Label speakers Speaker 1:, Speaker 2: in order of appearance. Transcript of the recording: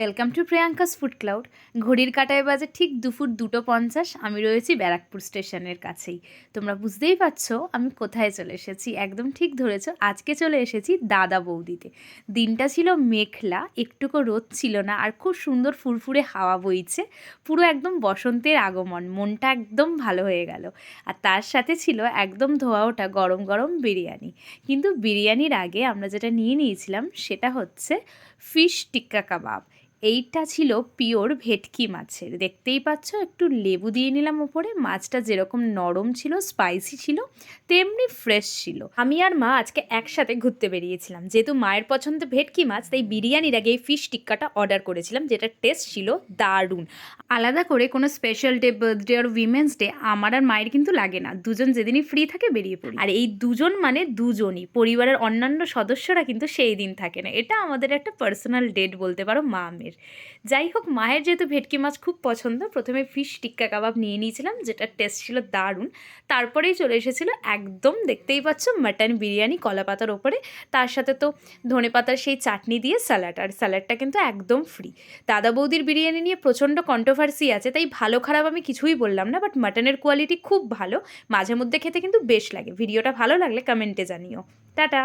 Speaker 1: Welcome to Priyanka's food cloud. ঘড়ির কাঁটায় বাজে ঠিক দুপুর 2:50। আমি রয়েছি ব্যারাকপুর স্টেশনের কাছেই। তোমরা বুঝতেই পারছো আমি কোথায় চলে এসেছি। একদম ঠিক ধরেছো, আজকে চলে এসেছি দাদা বৌদিতে। দিনটা ছিল মেঘলা, একটুকু রোদ ছিল না, আর খুব সুন্দর ফুরফুরে হাওয়া বইছে। পুরো একদম বসন্তের আগমন, মনটা একদম ভালো হয়ে গেল। আর তার সাথে ছিল একদম ধোয়া ওঠা গরম গরম বিরিয়ানি। কিন্তু বিরিয়ানির আগে আমরা যেটা নিয়ে নিয়েছিলাম সেটা হচ্ছে ফিশ টিক্কা কাবাব। এইটা ছিল পিওর ভেটকি মাছের। দেখতেই পাচ্ছ, একটু লেবু দিয়ে নিলাম ওপরে। মাছটা যেরকম নরম ছিল, স্পাইসি ছিল, তেমনি ফ্রেশ ছিল। আমি আর মা আজকে একসাথে ঘুরতে বেরিয়েছিলাম। যেহেতু মায়ের পছন্দ ভেটকি মাছ, তাই বিরিয়ানির আগে এই ফিশ টিক্কাটা অর্ডার করেছিলাম, যেটা টেস্ট ছিল দারুণ। আলাদা করে কোনো স্পেশাল ডে, বার্থডে আর উইমেন্স ডে আমার আর মায়ের কিন্তু লাগে না। দুজন যেদিনই ফ্রি থাকে বেরিয়ে পড়ি। আর এই দুজন মানে দুজনই, পরিবারের অন্যান্য সদস্যরা কিন্তু সেই দিন থাকে না। এটা আমাদের একটা পার্সোনাল ডেট বলতে পারো মা মেয়ের। যাই হোক, মায়ের যেহেতু ভেটকি মাছ খুব পছন্দ, প্রথমে ফিশ টিক্কা কাবাব নিয়ে নিয়েছিলাম, যেটা টেস্ট ছিল দারুণ। তারপরেই চলে এসেছিলো একদম, দেখতেই পাচ্ছ, মাটন বিরিয়ানি কলা পাতার ওপরে। তার সাথে তো ধনেপাতার সেই চাটনি দিয়ে স্যালাড, আর স্যালাডটা কিন্তু একদম ফ্রি। দাদা বৌদির বিরিয়ানি নিয়ে প্রচণ্ড কন্ট্রোভার্সি আছে, তাই ভালো খারাপ আমি কিছুই বললাম না, বাট মাটনের কোয়ালিটি খুব ভালো। মাঝে মধ্যে খেতে কিন্তু বেশ লাগে। ভিডিওটা ভালো লাগলে কমেন্টে জানিও। টাটা।